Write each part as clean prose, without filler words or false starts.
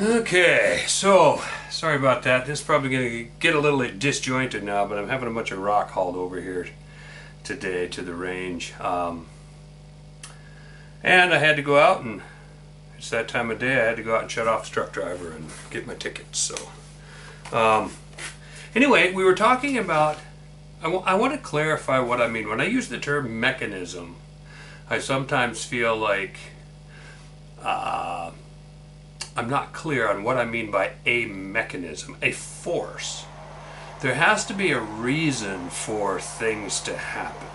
Okay, so sorry about that. This is probably going to get a little disjointed now, but I'm having a bunch of rock hauled over here today to the range. And I had to go out, and it's that time of day. I had to go out and shut off the truck driver and get my tickets. So anyway, we were talking about, I want to clarify what I mean. When I use the term mechanism, I sometimes feel like I'm not clear on what I mean by a mechanism, a force. There has to be a reason for things to happen.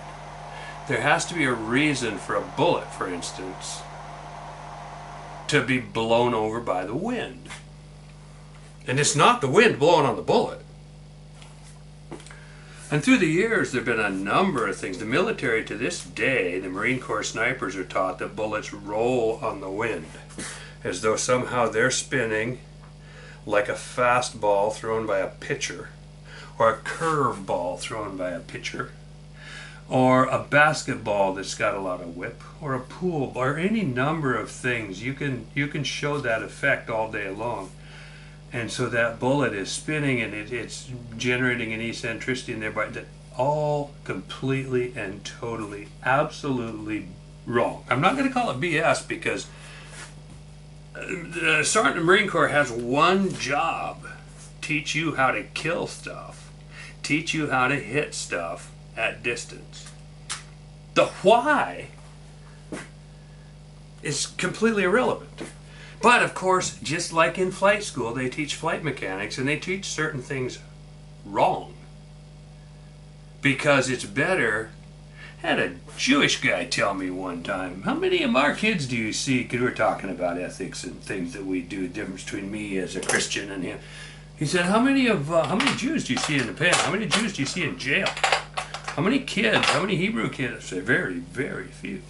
There has to be a reason for a bullet, for instance, to be blown over by the wind. And it's not the wind blowing on the bullet. And through the years, there have been a number of things. The military, to this day, the Marine Corps snipers are taught that bullets roll on the wind, as though somehow they're spinning like a fastball thrown by a pitcher, or a curveball thrown by a pitcher, or a basketball that's got a lot of whip, or a pool, or any number of things. You can show that effect all day long. And so that bullet is spinning, and it's generating an eccentricity in there, but that all completely and totally, absolutely wrong. I'm not going to call it BS, because the Sergeant of the Marine Corps has one job: teach you how to kill stuff, teach you how to hit stuff at distance. The why is completely irrelevant. But of course, just like in flight school, they teach flight mechanics, and they teach certain things wrong, because it's better. I had a Jewish guy tell me one time, how many of our kids do you see, because we're talking about ethics and things that we do, the difference between me as a Christian and him. He said, how many Jews do you see in the pen? How many Jews do you see in jail? How many kids, how many Hebrew kids? I said, very, very few.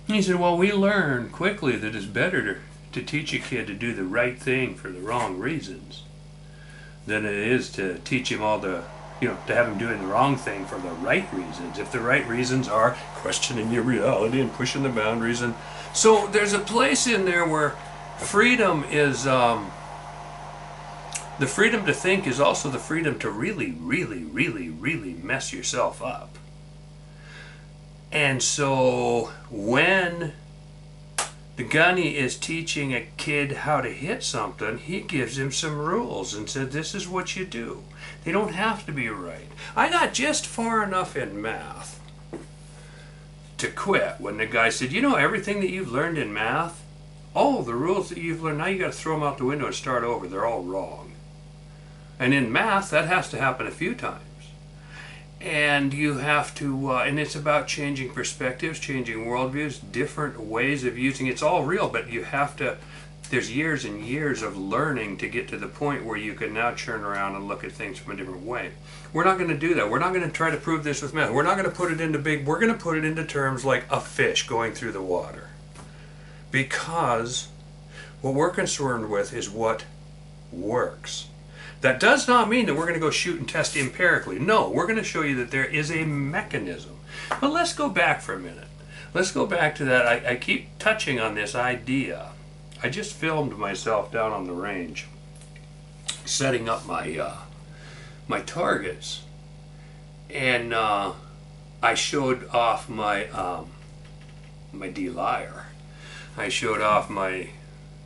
And he said, well, we learn quickly that it's better to teach a kid to do the right thing for the wrong reasons than it is to teach him to have him doing the wrong thing for the right reasons. If the right reasons are questioning your reality and pushing the boundaries. And so there's a place in there where freedom is, the freedom to think is also the freedom to really, really, really, really mess yourself up. And so when the gunny is teaching a kid how to hit something, he gives him some rules and said, this is what you do. They don't have to be right. I got just far enough in math to quit when the guy said, everything that you've learned in math, all the rules that you've learned, now you got to throw them out the window and start over. They're all wrong. And in math, that has to happen a few times. And you have to, and it's about changing perspectives, changing worldviews, different ways of using it. It's all real, but you have to, there's years and years of learning to get to the point where you can now turn around and look at things from a different way. We're not going to do that. We're not going to try to prove this with math. We're not going to put it into we're going to put it into terms like a fish going through the water. Because what we're concerned with is what works. That does not mean that we're going to go shoot and test empirically. No, we're going to show you that there is a mechanism. But let's go back for a minute. Let's go back to that. I keep touching on this idea. I just filmed myself down on the range, setting up my targets, and I showed off my D-Lyre. I showed off my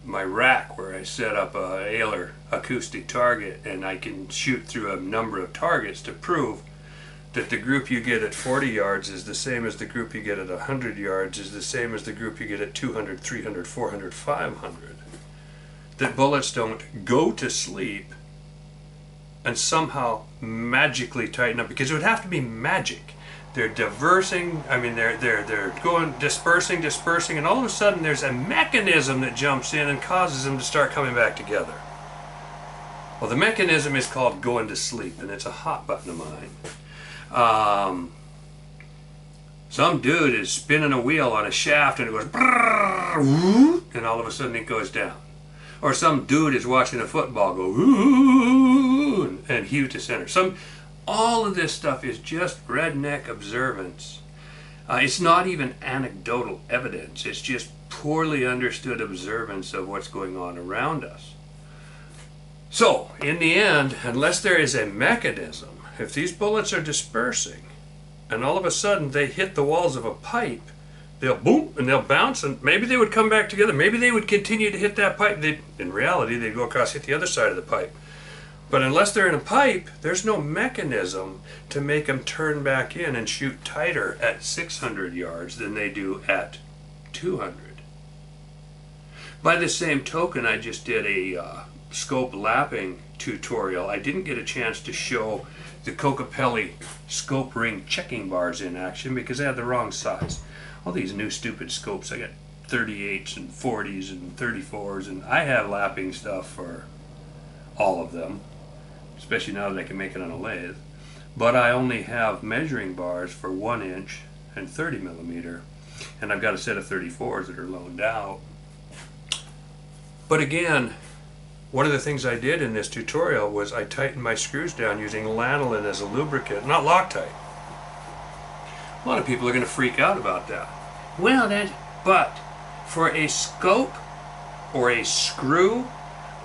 rack where I set up a Ayler acoustic target, and I can shoot through a number of targets to prove that the group you get at 40 yards is the same as the group you get at 100 yards, is the same as the group you get at 200, 300, 400, 500. That bullets don't go to sleep and somehow magically tighten up, because it would have to be magic. They're dispersing, and all of a sudden there's a mechanism that jumps in and causes them to start coming back together. Well, the mechanism is called going to sleep, and it's a hot button of mine. Some dude is spinning a wheel on a shaft, and it goes brrrr, and all of a sudden it goes down. Or some dude is watching a football go and hew to center. All of this stuff is just redneck observance. It's not even anecdotal evidence. It's just poorly understood observance of what's going on around us. So, in the end, unless there is a mechanism, if these bullets are dispersing, and all of a sudden they hit the walls of a pipe, they'll boom and they'll bounce, and maybe they would come back together. Maybe they would continue to hit that pipe. In reality, they'd go across, hit the other side of the pipe. But unless they're in a pipe, there's no mechanism to make them turn back in and shoot tighter at 600 yards than they do at 200. By the same token, I just did a scope lapping tutorial. I didn't get a chance to show the Kokopelli scope ring checking bars in action because they had the wrong size. All these new stupid scopes, I got 38s and 40s and 34s, and I have lapping stuff for all of them, especially now that I can make it on a lathe. But I only have measuring bars for 1 inch and 30 millimeter, and I've got a set of 34s that are loaned out. But again, one of the things I did in this tutorial was I tightened my screws down using lanolin as a lubricant, not Loctite. A lot of people are going to freak out about that. Well, but for a scope or a screw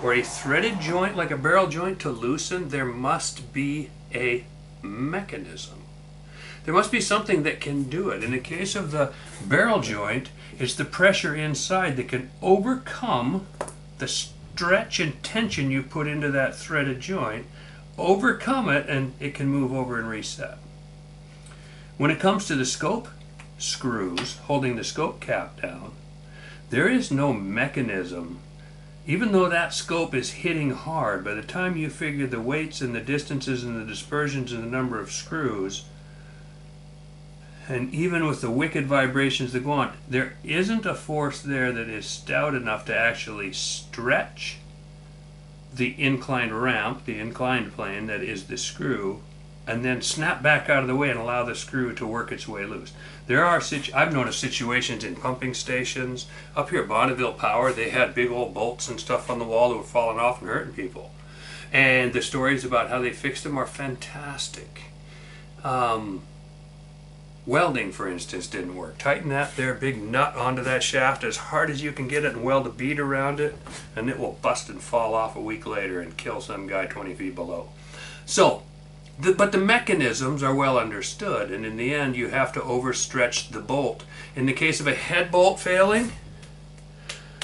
or a threaded joint like a barrel joint to loosen, there must be a mechanism. There must be something that can do it. In the case of the barrel joint, it's the pressure inside that can overcome the stretch and tension you put into that threaded joint, overcome it, and it can move over and reset. When it comes to the scope screws holding the scope cap down, there is no mechanism. Even though that scope is hitting hard, by the time you figure the weights and the distances and the dispersions and the number of screws, and even with the wicked vibrations that go on, there isn't a force there that is stout enough to actually stretch the inclined ramp, the inclined plane that is the screw, and then snap back out of the way and allow the screw to work its way loose. There are I've noticed situations in pumping stations. Up here at Bonneville Power, they had big old bolts and stuff on the wall that were falling off and hurting people. And the stories about how they fixed them are fantastic. Welding, for instance, didn't work. Tighten that there big nut onto that shaft as hard as you can get it and weld a bead around it, and it will bust and fall off a week later and kill some guy 20 feet below. So, but the mechanisms are well understood, and in the end you have to overstretch the bolt. In the case of a head bolt failing,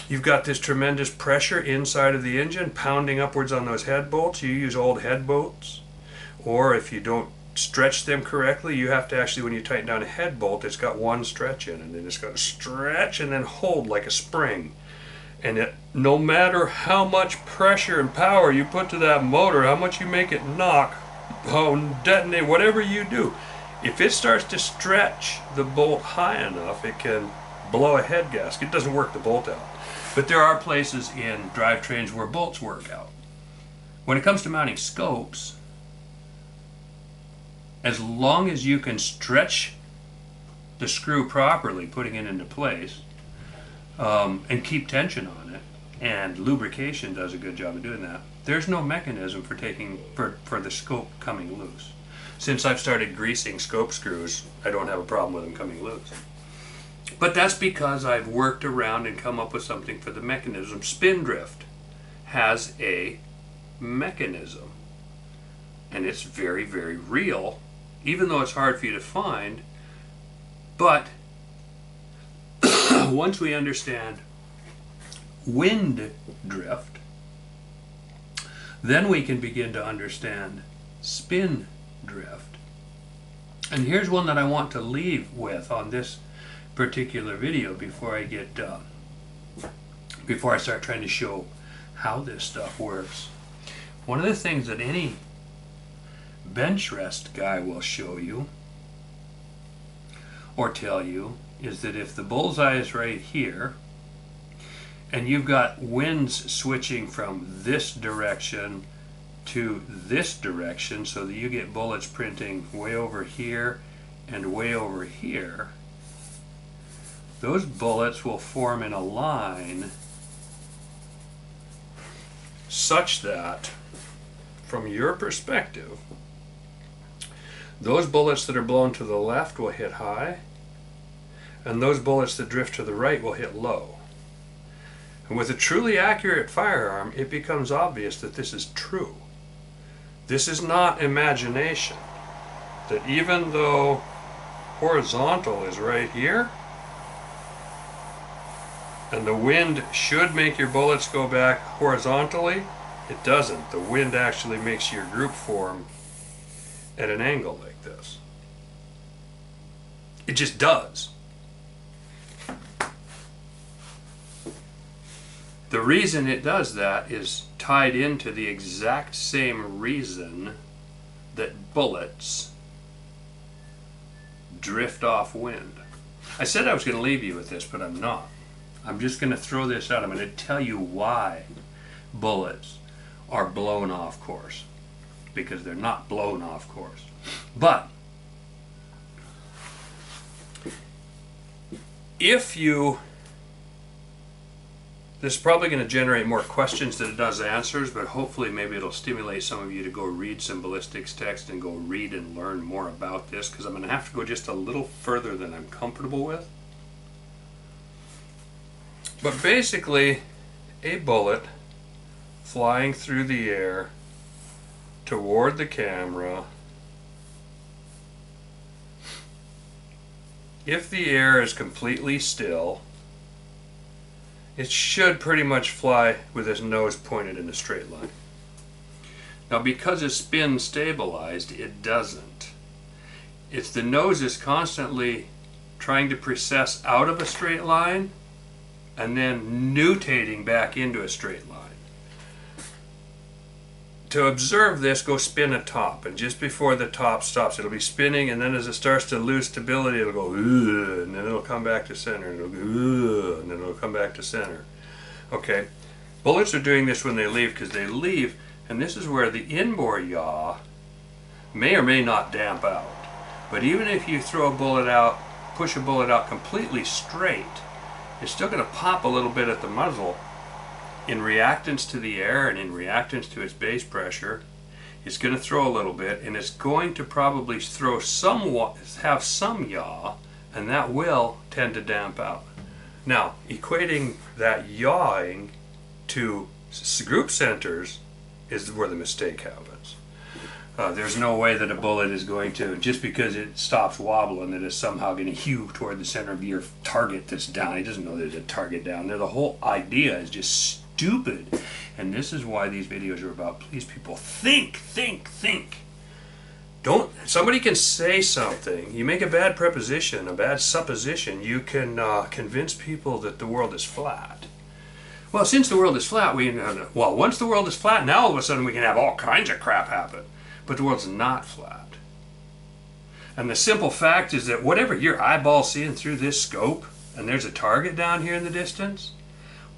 you've got this tremendous pressure inside of the engine pounding upwards on those head bolts. You use old head bolts, or if you don't stretch them correctly, you have to actually, when you tighten down a head bolt, it's got one stretch in, and then it's got to stretch and then hold like a spring. And no matter how much pressure and power you put to that motor, how much you make it knock, detonate, whatever you do, if it starts to stretch the bolt high enough, it can blow a head gasket. It doesn't work the bolt out. But there are places in drivetrains where bolts work out. When it comes to mounting scopes, as long as you can stretch the screw properly, putting it into place, and keep tension on it, and lubrication does a good job of doing that, there's no mechanism for the scope coming loose. Since I've started greasing scope screws, I don't have a problem with them coming loose. But that's because I've worked around and come up with something for the mechanism. Spindrift has a mechanism, and it's very, very real, even though it's hard for you to find. But once we understand wind drift, then we can begin to understand spin drift. And here's one that I want to leave with on this particular video before I start trying to show how this stuff works. One of the things that any bench rest guy will show you or tell you is that if the bullseye is right here and you've got winds switching from this direction to this direction so that you get bullets printing way over here and way over here, those bullets will form in a line such that, from your perspective, those bullets that are blown to the left will hit high, and those bullets that drift to the right will hit low. And with a truly accurate firearm, it becomes obvious that this is true. This is not imagination. That even though horizontal is right here, and the wind should make your bullets go back horizontally, it doesn't. The wind actually makes your group form at an angle like this. It just does. The reason it does that is tied into the exact same reason that bullets drift off wind. I said I was going to leave you with this, but I'm not. I'm just going to throw this out. I'm going to tell you why bullets are blown off course. Because they're not blown off course. But if you... This is probably going to generate more questions than it does answers, but hopefully maybe it'll stimulate some of you to go read some ballistics text and go read and learn more about this, because I'm going to have to go just a little further than I'm comfortable with. But basically, a bullet flying through the air toward the camera, if the air is completely still, it should pretty much fly with its nose pointed in a straight line. Now because it's spin stabilized, it doesn't. It's the nose is constantly trying to precess out of a straight line and then nutating back into a straight line. To observe this, go spin a top, and just before the top stops, it'll be spinning, and then as it starts to lose stability, it'll go, "Ugh," and then it'll come back to center, and it'll go, "Ugh," and then it'll come back to center. Okay, bullets are doing this when they leave, because they leave, and this is where the inbore yaw may or may not damp out. But even if you throw a bullet out, push a bullet out completely straight, it's still going to pop a little bit at the muzzle. In reactance to the air and in reactance to its base pressure, it's going to throw a little bit, and it's going to probably throw somewhat, have some yaw, and that will tend to damp out. Now, equating that yawing to group centers is where the mistake happens. There's no way that a bullet is going to, just because it stops wobbling, that it's somehow going to hew toward the center of your target that's down. It doesn't know there's a target down there. The whole idea is just stupid. And this is why these videos are about. Please, people, think, think, think. Don't, somebody can say something, you make a bad preposition, a bad supposition, you can convince people that the world is flat. Well, since the world is flat, once the world is flat, now all of a sudden we can have all kinds of crap happen. But the world's not flat. And the simple fact is that whatever your eyeball's seeing through this scope, and there's a target down here in the distance,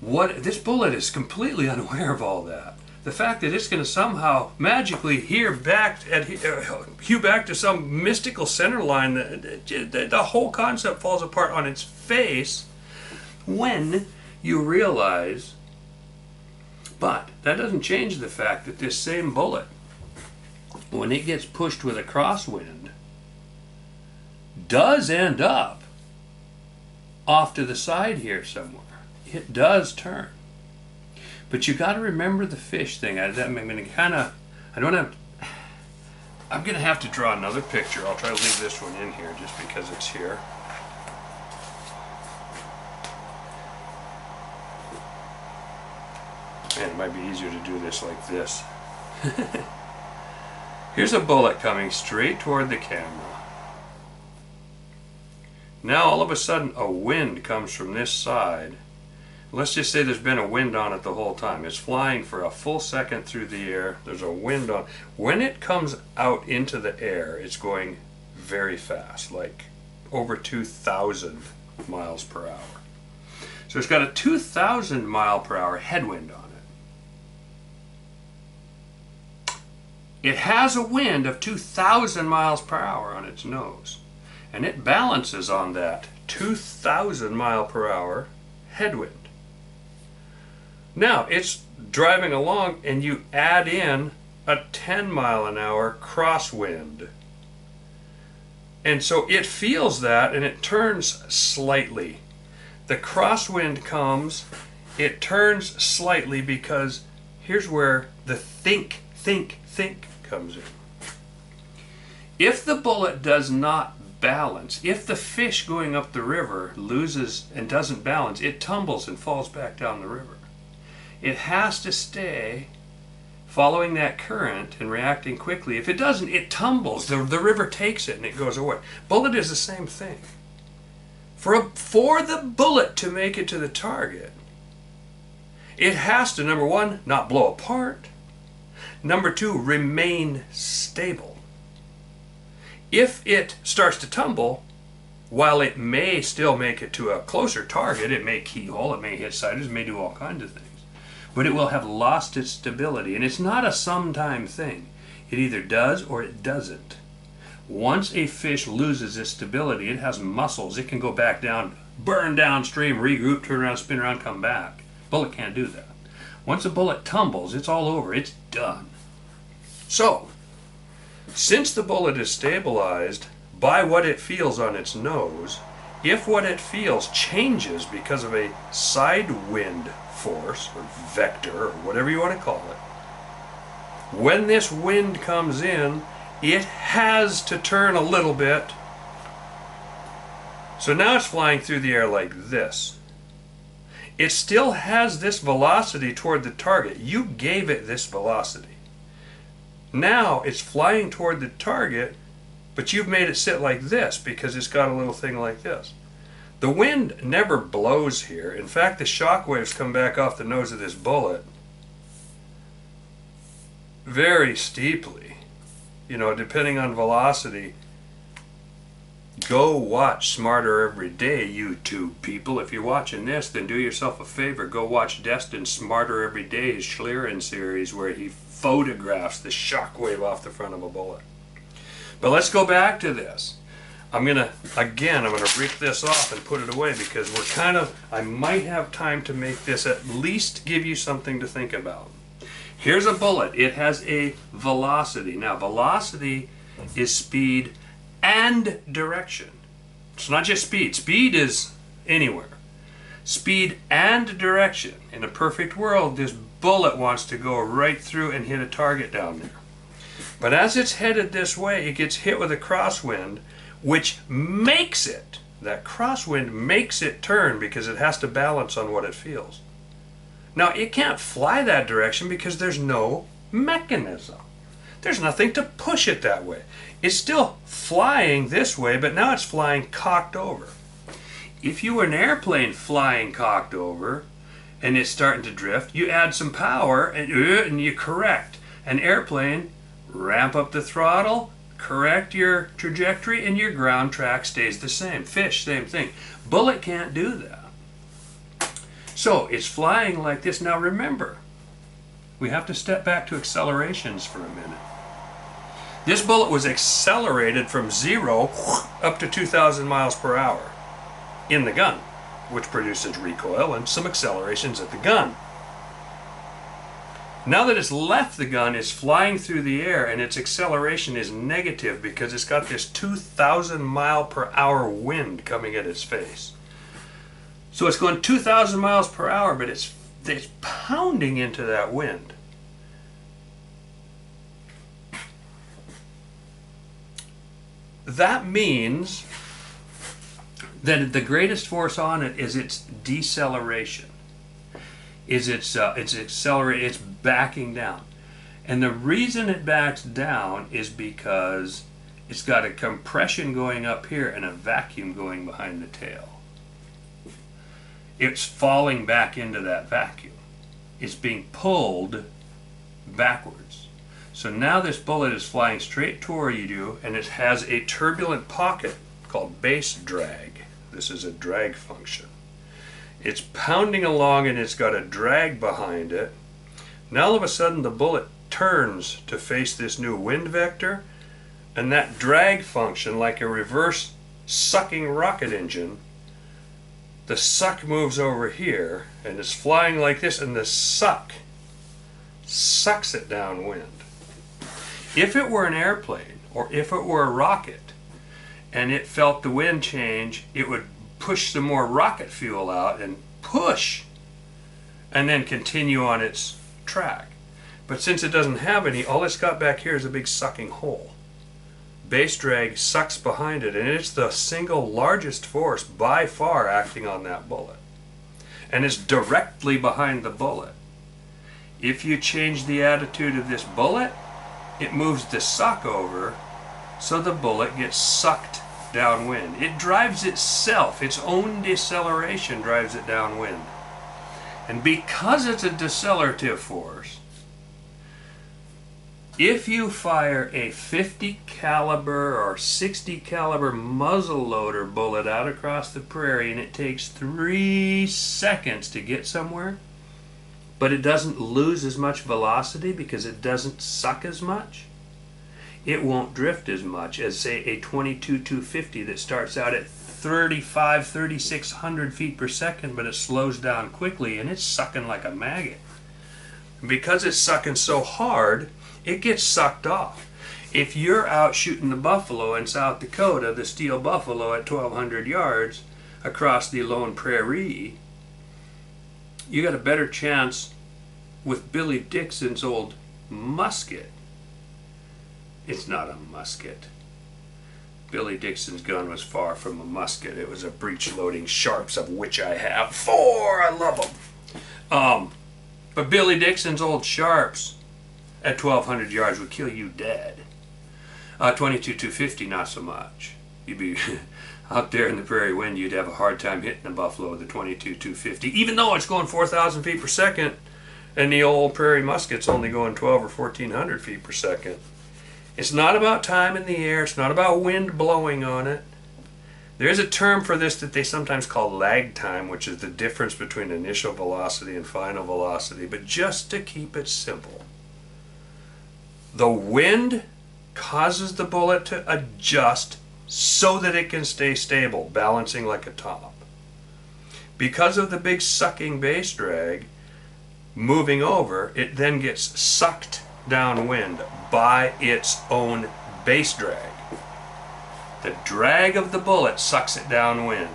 this bullet is completely unaware of all that. The fact that it's going to somehow magically hew back to some mystical center line, the whole concept falls apart on its face when you realize. But that doesn't change the fact that this same bullet, when it gets pushed with a crosswind, does end up off to the side here somewhere. It does turn. But you got to remember the fish thing. I'm going to have to draw another picture. I'll try to leave this one in here just because it's here. Man, it might be easier to do this like this. Here's a bullet coming straight toward the camera. Now all of a sudden a wind comes from this side. Let's just say there's been a wind on it the whole time. It's flying for a full second through the air. There's a wind on. When it comes out into the air, it's going very fast, like over 2,000 miles per hour. So it's got a 2,000 mile per hour headwind on it. It has a wind of 2,000 miles per hour on its nose. And it balances on that 2,000 mile per hour headwind. Now, it's driving along and you add in a 10 mile an hour crosswind. And so it feels that and it turns slightly. The crosswind comes it turns slightly because here's where the think comes in. If the bullet does not balance, if the fish going up the river loses and doesn't balance, it tumbles and falls back down the river. It has to stay following that current and reacting quickly. If it doesn't, it tumbles. The river takes it and it goes away. Bullet is the same thing. For the bullet to make it to the target, it has to, number one, not blow apart. Number two, remain stable. If it starts to tumble, while it may still make it to a closer target, it may keyhole, it may hit siders, it may do all kinds of things, but it will have lost its stability. And it's not a sometime thing. It either does or it doesn't. Once a fish loses its stability, it has muscles. It can go back down, burn downstream, regroup, turn around, spin around, come back. Bullet can't do that. Once a bullet tumbles, it's all over. It's done. So, since the bullet is stabilized by what it feels on its nose, if what it feels changes because of a side wind force or vector or whatever you want to call it, when this wind comes in, it has to turn a little bit. So now it's flying through the air like this. It still has this velocity toward the target. You gave it this velocity. Now it's flying toward the target, but you've made it sit like this because it's got a little thing like this. The wind never blows here. In fact, the shock waves come back off the nose of this bullet very steeply. You know, depending on velocity. Go watch Smarter Every Day, YouTube people. If you're watching this, then do yourself a favor. Go watch Destin's Smarter Every Day, his Schlieren series, where he photographs the shock wave off the front of a bullet. But let's go back to this. I'm gonna rip this off and put it away because I might have time to make this at least give you something to think about. Here's a bullet. It has a velocity. Now, velocity is speed and direction. It's not just speed. Speed is anywhere. Speed and direction. In a perfect world, this bullet wants to go right through and hit a target down there. But as it's headed this way, it gets hit with a crosswind, which makes it, that crosswind makes it turn because it has to balance on what it feels. Now, it can't fly that direction because there's no mechanism. There's nothing to push it that way. It's still flying this way, but now it's flying cocked over. If you were an airplane flying cocked over and it's starting to drift, you add some power and you correct. An airplane, ramp up the throttle, correct your trajectory, and your ground track stays the same. Fish, same thing. Bullet can't do that. So it's flying like this. Now remember, we have to step back to accelerations for a minute. This bullet was accelerated from 0 up to 2,000 miles per hour in the gun, which produces recoil and some accelerations at the gun. Now that it's left the gun, it's flying through the air and its acceleration is negative because it's got this 2,000 mile per hour wind coming at its face. So it's going 2,000 miles per hour, but it's pounding into that wind. That means that the greatest force on it is its deceleration. It's accelerating, it's backing down. And the reason it backs down is because it's got a compression going up here and a vacuum going behind the tail. It's falling back into that vacuum. It's being pulled backwards. So now this bullet is flying straight toward you, and it has a turbulent pocket called base drag. This is a drag function. It's pounding along and it's got a drag behind it. Now all of a sudden the bullet turns to face this new wind vector, and that drag function, like a reverse sucking rocket engine, the suck moves over here and it's flying like this, and the suck sucks it downwind. If it were an airplane or if it were a rocket and it felt the wind change, it would push some more rocket fuel out and push and then continue on its track. But since it doesn't have any, all it's got back here is a big sucking hole. Base drag sucks behind it, and it's the single largest force by far acting on that bullet. And it's directly behind the bullet. If you change the attitude of this bullet, it moves the suck over, so the bullet gets sucked downwind. It drives itself, its own deceleration drives it downwind. And because it's a decelerative force, if you fire a 50 caliber or 60 caliber muzzle loader bullet out across the prairie and it takes 3 seconds to get somewhere, but it doesn't lose as much velocity because it doesn't suck as much, it won't drift as much as, say, a 22-250 that starts out at 3,600 feet per second, but it slows down quickly and it's sucking like a maggot. And because it's sucking so hard, it gets sucked off. If you're out shooting the buffalo in South Dakota, the steel buffalo at 1,200 yards across the lone prairie, you got a better chance with Billy Dixon's old musket. It's not a musket. Billy Dixon's gun was far from a musket. It was a breech-loading Sharps, of which I have 4. I love them. But Billy Dixon's old Sharps at 1,200 yards would kill you dead. 22-250, not so much. You'd be out there in the prairie wind, you'd have a hard time hitting a buffalo with a 22-250, even though it's going 4,000 feet per second, and the old prairie musket's only going 12 or 1,400 feet per second. It's not about time in the air. It's not about wind blowing on it. There's a term for this that they sometimes call lag time, which is the difference between initial velocity and final velocity. But just to keep it simple, the wind causes the bullet to adjust so that it can stay stable, balancing like a top. Because of the big sucking base drag moving over, it then gets sucked downwind by its own base drag. The drag of the bullet sucks it downwind.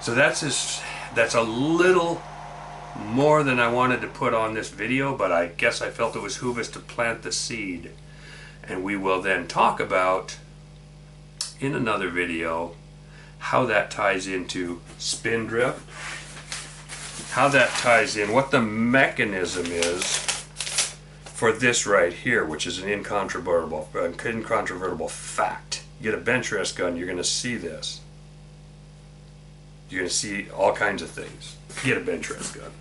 So that's a little more than I wanted to put on this video, but I guess I felt it was hubris to plant the seed. And we will then talk about, in another video, how that ties into spin drift, how that ties in, what the mechanism is for this right here, which is an incontrovertible fact. You get a bench rest gun, you're going to see this. You're going to see all kinds of things. Get a bench rest gun.